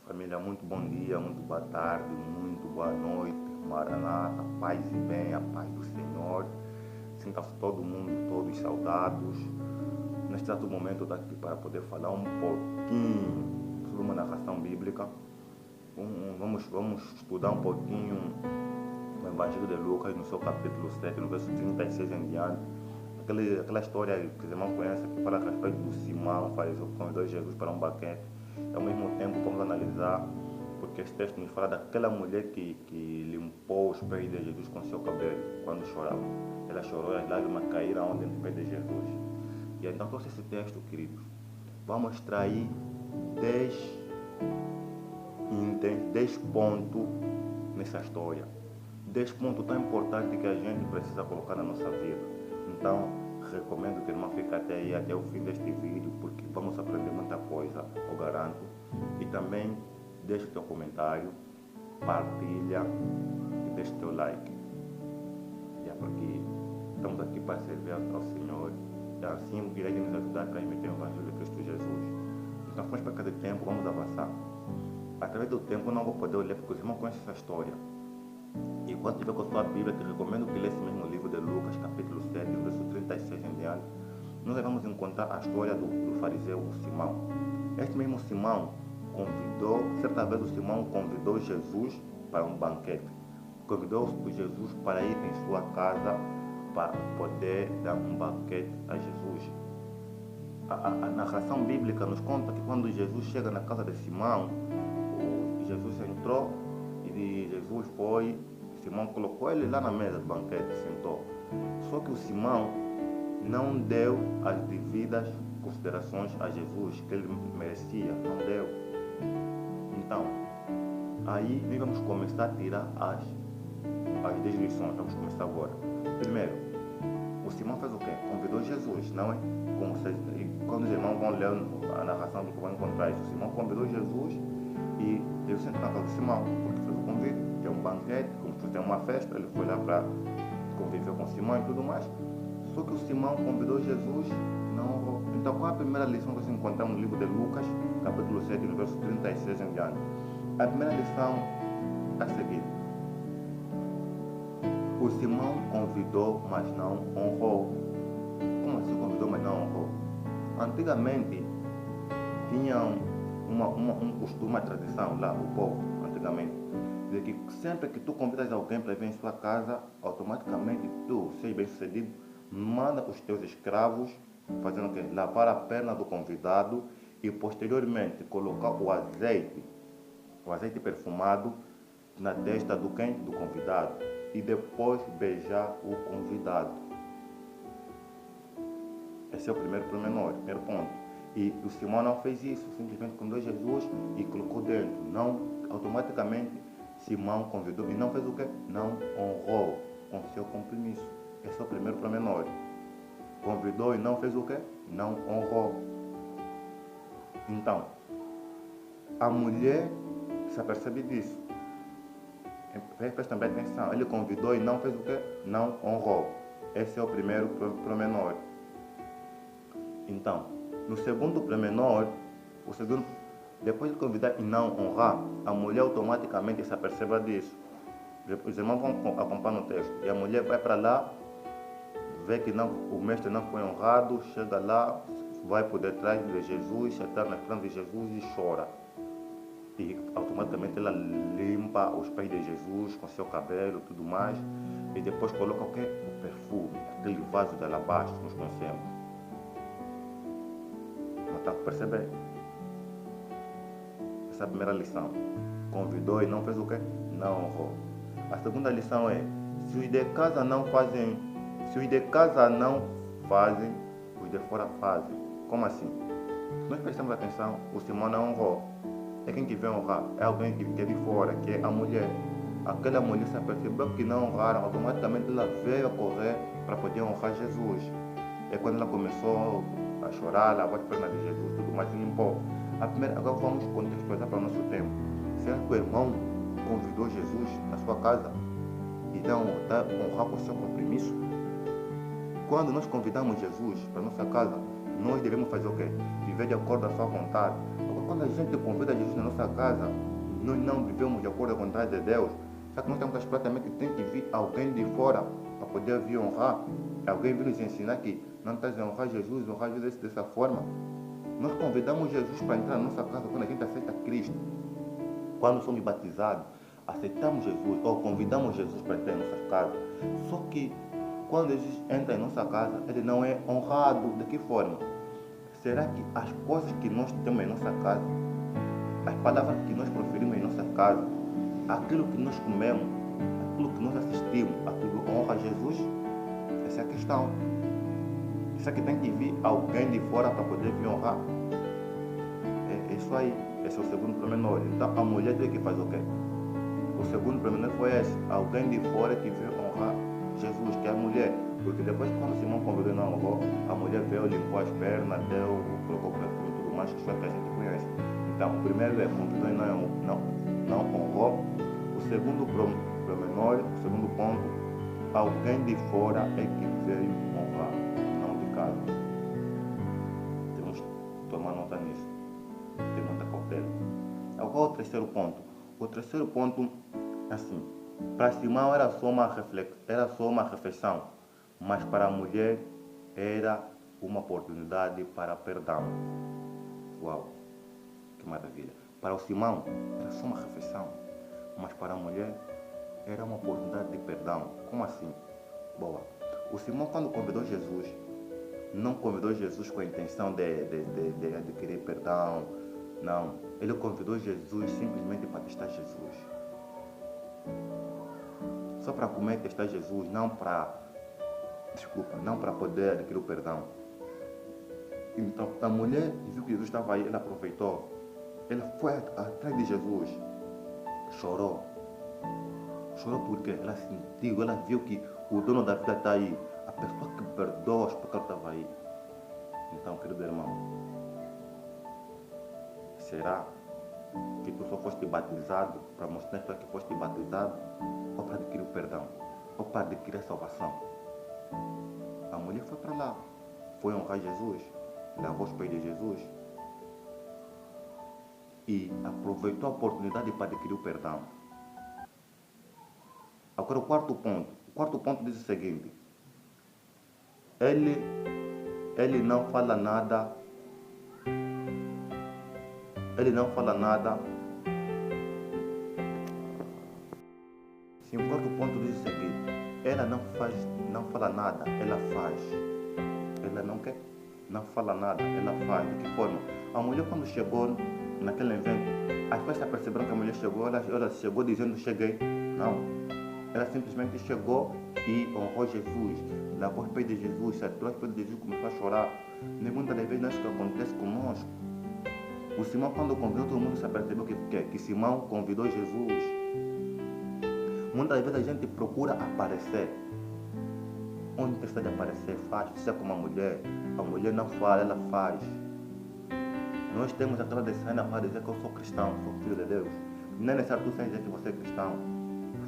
Família, muito bom dia, muito boa tarde, muito boa noite. Maranata, paz e bem, a paz do Senhor. Sinta-se todo mundo, todos saudados. Neste exato momento, eu estou aqui para poder falar um pouquinho sobre uma narração bíblica. Vamos estudar um pouquinho o Evangelho de Lucas, no seu capítulo 7, no verso 36 em diante. Aquela história que os irmãos conhecem, que fala a respeito do Simão, fariseu, que convidou Jesus para um banquete. Ao mesmo tempo, vamos analisar, porque esse texto nos fala daquela mulher que limpou os pés de Jesus com seu cabelo, quando chorava. Ela chorou e as lágrimas caíram onde nos pés de Jesus. E então, trouxe esse texto, queridos. Vamos extrair 10 itens, 10 pontos nessa história. 10 pontos tão importantes que a gente precisa colocar na nossa vida. Então, recomendo que o irmão fique até aí, até o fim deste vídeo, porque vamos aprender muita coisa, eu garanto. E também deixa o teu comentário, partilha e deixa o teu like. Porque estamos aqui para servir ao Senhor. E assim irei nos ajudar a transmitir o Evangelho de Cristo Jesus. Então, vamos para cada tempo, vamos avançar. Através do tempo, eu não vou poder ler, porque os irmãos conhecem essa história. E quando tiver com a sua Bíblia, te recomendo que lê esse mesmo livro de Lucas, capítulo 7, verso 36 em diante. Nós vamos encontrar a história do fariseu Simão. Este mesmo Simão certa vez o Simão convidou Jesus para um banquete. Convidou o Jesus para ir em sua casa para poder dar um banquete a Jesus. A narração bíblica nos conta que quando Jesus chega na casa de Simão, Jesus entrou e Jesus foi, Simão colocou ele lá na mesa do banquete, sentou. Só que o Simão não deu as devidas considerações a Jesus que ele merecia, não deu. Então, aí nós vamos começar a tirar as 10 lições, vamos começar agora. Primeiro, o Simão fez o quê? Convidou Jesus, não é? Como vocês, quando os irmãos vão ler a narração do que vão encontrar isso, o Simão convidou Jesus e ele sentou na casa de Simão, porque fez o convite, tem um banquete, como se fosse uma festa, ele foi lá para conviver com Simão e tudo mais. Só que o Simão convidou Jesus e não honrou. Então, qual é a primeira lição que você encontrar no livro de Lucas, capítulo 7, no verso 36 em diante? A primeira lição é a seguinte: o Simão convidou, mas não honrou. Como assim convidou, mas não honrou? Antigamente, tinham um costume, uma tradição lá, o povo, antigamente, de que sempre que tu convidas alguém para vir em sua casa, automaticamente tu, seja bem sucedido, manda os teus escravos fazendo o quê? Lavar a perna do convidado e posteriormente colocar o azeite perfumado na testa do quem? Do convidado, e depois beijar o convidado. Esse é o primeiro pormenor, primeiro ponto. E o Simão não fez isso, simplesmente convidou Jesus e colocou dentro. Não, automaticamente, Simão convidou e não fez o quê? Não honrou com seu compromisso. Esse é o primeiro pormenor. Convidou e não fez o quê? Não honrou. Então, a mulher se apercebe disso. Presta bem atenção. Ele convidou e não fez o quê? Não honrou. Esse é o primeiro pormenor. Então, no segundo pormenor, depois de convidar e não honrar, a mulher automaticamente se apercebe disso. Os irmãos vão acompanhar no texto. E a mulher vai para lá, vê que o mestre não foi honrado, chega lá, vai por detrás de Jesus, está na frente de Jesus e chora. E automaticamente ela limpa os pés de Jesus com seu cabelo e tudo mais. E depois coloca o quê? O perfume, aquele vaso de alabastro que nós conhecemos. Não está a perceber? Essa é a primeira lição. Convidou e não fez o quê? Não honrou. A segunda lição é: se os de casa não fazem, os de fora fazem. Como assim? Se nós prestamos atenção, o Simão não honrou. É quem que vem honrar? É alguém que é de fora, que é a mulher. Aquela mulher se apercebeu que não honraram, automaticamente ela veio a correr para poder honrar Jesus. É quando ela começou a chorar, lavar as pernas de Jesus, tudo mais, e limpou. Agora vamos contextualizar para o nosso tempo. Será que o irmão convidou Jesus na sua casa e não está honrar com o seu compromisso? Quando nós convidamos Jesus para a nossa casa, nós devemos fazer o quê? Viver de acordo com a sua vontade. quando a gente convida Jesus na nossa casa, nós não vivemos de acordo com a vontade de Deus. Só que nós temos que esperar também que tem que vir alguém de fora para poder vir honrar. Alguém vir nos ensinar que não estás a honrar Jesus dessa forma. Nós convidamos Jesus para entrar na nossa casa quando a gente aceita Cristo. Quando somos batizados, aceitamos Jesus ou convidamos Jesus para entrar em nossa casa. Só que quando Jesus entra em nossa casa, ele não é honrado. De que forma? Será que as coisas que nós temos em nossa casa, as palavras que nós proferimos em nossa casa, aquilo que nós comemos, aquilo que nós assistimos, aquilo honra Jesus? Essa é a questão. Isso aqui tem que vir alguém de fora para poder vir honrar. É isso aí. Esse é o segundo pormenor. Então a mulher teve que fazer o quê? O segundo pormenor foi esse. Alguém de fora que veio honrar Jesus, que é a mulher. Porque depois quando Simão convidou e não honrou, a mulher veio, limpou as pernas, deu, colocou perfume e tudo mais, que é que a gente conhece. Então o primeiro é convidou e não honrou. O segundo pormenor, o segundo ponto, alguém de fora é que veio honrar, não de casa. Temos que tomar nota nisso. Tem muita cautela. Agora o terceiro ponto. O terceiro ponto é assim. Para Simão era só uma refeição, mas para a mulher era uma oportunidade para perdão. Uau, que maravilha. Para o Simão era só uma refeição, mas para a mulher era uma oportunidade de perdão. Como assim? Boa. O Simão, quando convidou Jesus, não convidou Jesus com a intenção de adquirir perdão. Não. Ele convidou Jesus simplesmente para testar Jesus. Só para comer e testar Jesus, não para poder adquirir o perdão. Então, a mulher viu que Jesus estava aí, ela aproveitou. Ela foi atrás de Jesus. Chorou. Chorou porque ela sentiu, ela viu que o dono da vida está aí. A pessoa que perdoa os pecados estava aí. Então, querido irmão, será que tu só foste batizado para mostrar que foste batizado, ou para adquirir o perdão, ou para adquirir a salvação? A mulher foi para lá, foi honrar Jesus, lavou os pés de Jesus e aproveitou a oportunidade para adquirir o perdão. Agora o quarto ponto diz o seguinte: ele não fala nada. Sim, o quarto ponto diz o seguinte: ela não fala nada, ela faz. Ela não fala nada, ela faz. De que forma? A mulher, quando chegou naquele evento, as pessoas perceberam que a mulher chegou, ela chegou dizendo cheguei. Não. Ela simplesmente chegou e honrou Jesus, lavou os pés de Jesus, se atirou aos pés de Jesus, começou a chorar. Muitas das vezes não é isso que acontece conosco. O Simão, quando convidou, todo mundo se percebeu que Simão convidou Jesus. Muitas vezes a gente procura aparecer. Onde precisa de aparecer, faz. Isso é como a mulher não fala, ela faz. Nós temos aquela decena para dizer que eu sou cristão, sou filho de Deus. Não é necessário tu dizer que você é cristão.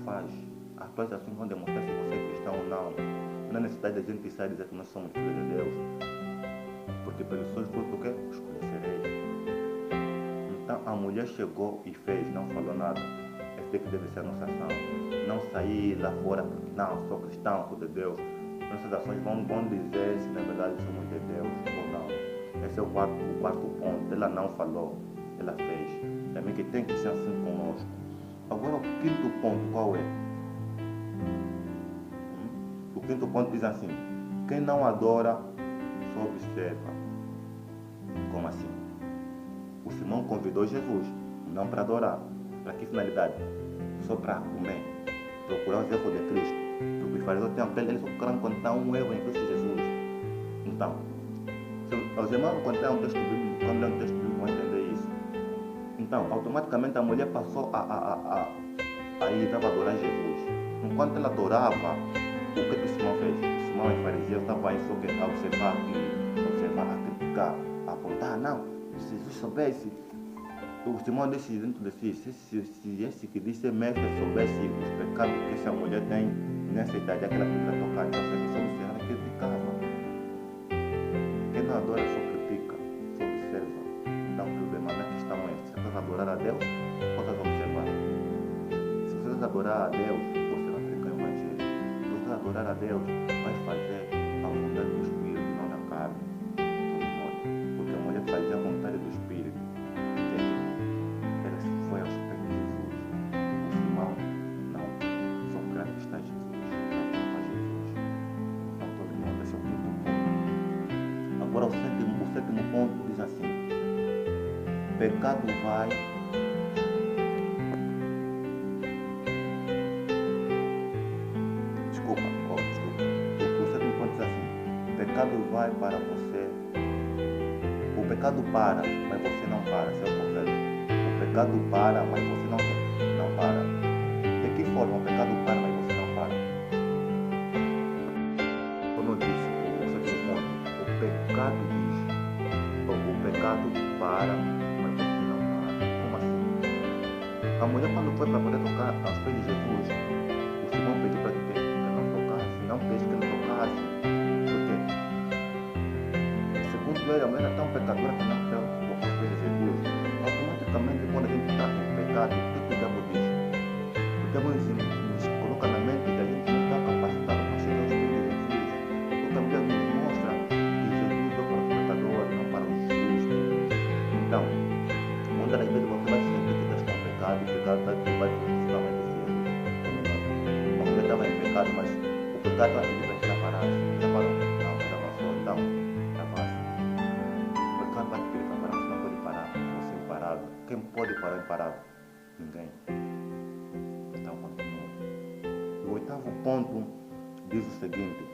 Faz. As tuas ações vão demonstrar se você é cristão ou não. Não é necessidade de a gente sair e dizer que nós somos filhos de Deus. Porque pelos seus frutos o quê? Os conhecereis. Então a mulher chegou e fez, não falou nada. Essa que deve ser a nossa ação. Não sair lá fora porque não, sou cristão, sou de Deus. Nossas ações vão dizer se na verdade somos de Deus ou não. Esse é o quarto ponto. Ela não falou, ela fez. Também que tem que ser assim conosco. Agora o quinto ponto qual é? O quinto ponto diz assim: quem não adora só observa. Como assim? O Simão convidou Jesus, não para adorar. Para que finalidade? Só para comer, procurar os erros de Cristo. Porque os fariseus têm eles só querem contar um erro em Cristo Jesus. Então, se os irmãos contar um texto bíblico, quando ler um texto bíblico vão entender isso. Então, automaticamente a mulher passou a ir adorar Jesus. Enquanto ela adorava, o que Simão fez? Simão e fariseu estavam aí só a observar, a criticar, a apontar. Não, se Jesus soubesse. O Simão disse dentro de si: se esse que disse mestre soubesse os pecados que essa mulher tem, nessa idade que ela poderia tocar. Então, a pessoa ela criticava. Quem não adora só critica, só observa. Então, o problema não é questão adorar a Deus ou estás a observar? Se você adorar a Deus, você vai pregar o Evangelho. Se você adorar a Deus, vai fazer a vontade do Espírito, não da carne. Porque a mulher fazia a vontade do Espírito. Ela foi aos pés de Jesus. O Simão, não. Só quero estar Jesus. Não para Jesus. Não todo mundo. Esse é o quinto ponto. Agora o sétimo ponto diz assim: pecado vai. Desculpa. O sétimo ponto diz assim: pecado vai para você. O pecado para, mas você não para, seu profeta. O pecado para, mas você não para. De que forma o pecado para, mas você não para? Como eu disse, o sétimo ponto, o pecado diz, o pecado para, mas você não para. Como assim? A mulher, quando foi para poder tocar aos pés de Jesus, o Simão pediu para que ela não tocasse, não pediu que ele tocasse, porque segundo ele, a mulher é tão pecadora que não quer aos pés de Jesus. Automaticamente, quando a gente está em pecado, o que o diabo diz? O diabo nos coloca na mente que a gente não está capacitado para chegar aos pés de Jesus. Porque a Bíblia nos mostra que Jesus veio para os pecadores, não para os justos. Então, muitas das vezes você vai se sentir que está em pecado e o pecado vai te levar exclusivamente a Jesus. A mulher estava em pecado, mas o pecado vai pedir para que ela parasse. Ela parou. Não, ela avançou. Então, avança. O pecado vai te pedir para parar. Você não pode parar. Você é imparável. Quem pode parar imparável? Ninguém. Então, continua. O oitavo ponto diz o seguinte: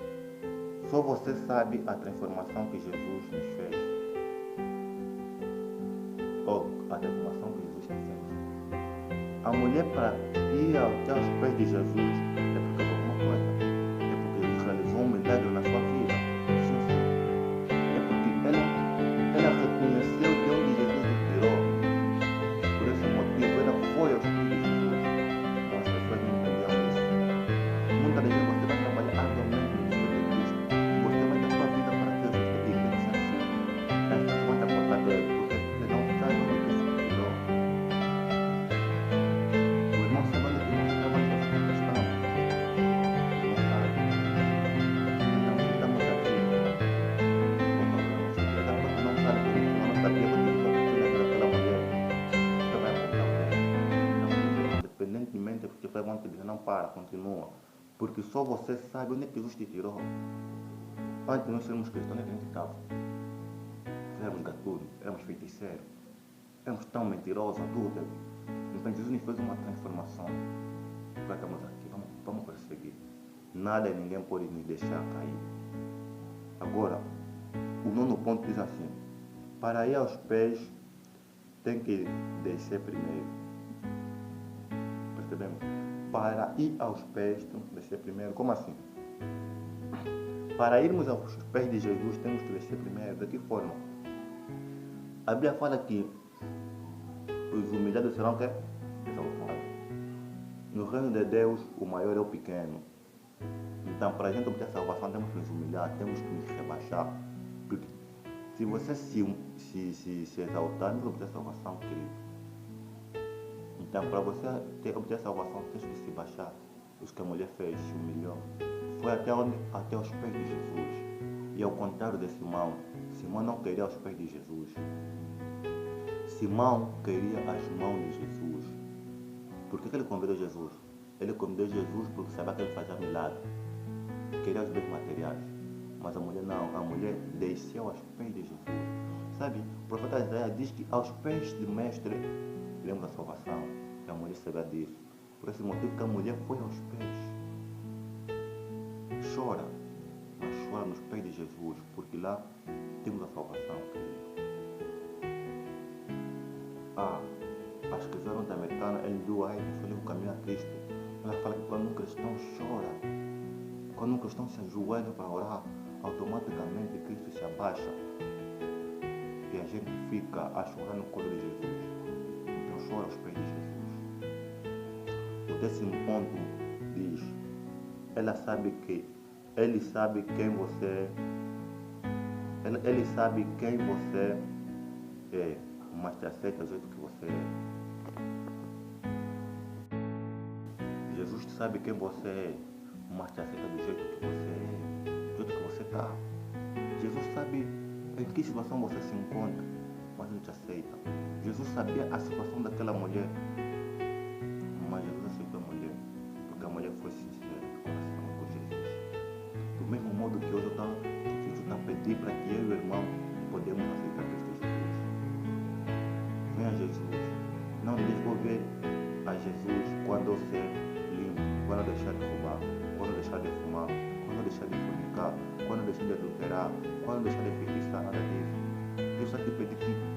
só você sabe a transformação que Jesus nos fez. Ou a transformação que Jesus te fez. A mulher, para ir até aos pés de Jesus, é porque foi alguma coisa. É porque Jesus realizou um milagre na sua vida. Sim, sim. É porque ela reconheceu de onde Jesus o tirou. Por esse motivo, ela foi aos pés de Jesus. As pessoas não entendiam isso. Muitas vezes você vai trabalhar arduamente no Senhor de Cristo. Você vai dar sua vida para Deus. Você tem que ser assim. As pessoas vão te apontar dele, porque você não sabe onde Jesus te tirou. O irmão sabe onde você trabalha para ser cristão. Não sabe. Então, se estamos aqui, essa coisa não sabe que não sabia que eu estou aqui naquela mulher. Você vai apontar para ele. Não, independentemente do que você vai dizer, não para, continua. Porque só você sabe onde é que Jesus te tirou. Antes de nós sermos cristãos, onde é que a gente estava? Éramos gatunos, éramos feiticeiros, éramos tão mentirosos, tudo. Então Jesus nos fez uma transformação. Agora estamos aqui, vamos perseguir. Nada e ninguém pode nos deixar cair. Agora, o nono ponto diz assim: para ir aos pés, tem que descer primeiro. Percebemos? Para ir aos pés, temos que descer primeiro. Como assim? Para irmos aos pés de Jesus, temos que descer primeiro. De que forma? A Bíblia fala que os humilhados serão exaltados. No reino de Deus, o maior é o pequeno. Então, para a gente obter salvação, temos que nos humilhar, temos que nos rebaixar. Porque se você se exaltar, não vai obter salvação, querido. Então, para você obter salvação, tem que se baixar. Isso que a mulher fez, se humilhou. Foi até onde? Até os pés de Jesus. E ao contrário de Simão, Simão não queria os pés de Jesus. Simão queria as mãos de Jesus. Por que ele convidou Jesus? Ele convidou Jesus porque sabia que ele fazia milagre. Queria os bens materiais. Mas a mulher não. A mulher desceu aos pés de Jesus. Sabe, o profeta Isaías diz que aos pés do mestre temos a salvação. E a mulher sabia disso. Por esse motivo que a mulher foi aos pés. Chora, mas chora nos pés de Jesus, porque lá temos a salvação, querido. A escritora norte-americana Ellen G. White, no seu livro Caminho a Cristo, ela fala que quando um cristão chora, quando um cristão se ajoelha para orar, automaticamente Cristo se abaixa e a gente fica a chorar no colo de Jesus. Então chora aos pés de Jesus. O 10º ponto diz: ele sabe quem você é. mas te aceita do jeito que você é. Jesus sabe quem você é, mas te aceita do jeito que você é, do jeito que você está. Jesus sabe em que situação você se encontra, mas ele te aceita. Jesus sabia a situação daquela mulher, mas Jesus aceitou a mulher, porque a mulher foi sincera de coração com Jesus. Do mesmo modo que hoje Jesus está a pedir para que eu e o irmão podemos aceitar Cristo Jesus. Venha a Jesus. Não devolver a Jesus quando eu ser limpo, quando eu deixar de roubar, quando eu deixar de fumar, quando eu deixar de fornicar, quando eu deixar de adulterar, quando eu deixar de feitiçar, nada disso. Deus está te pedindo que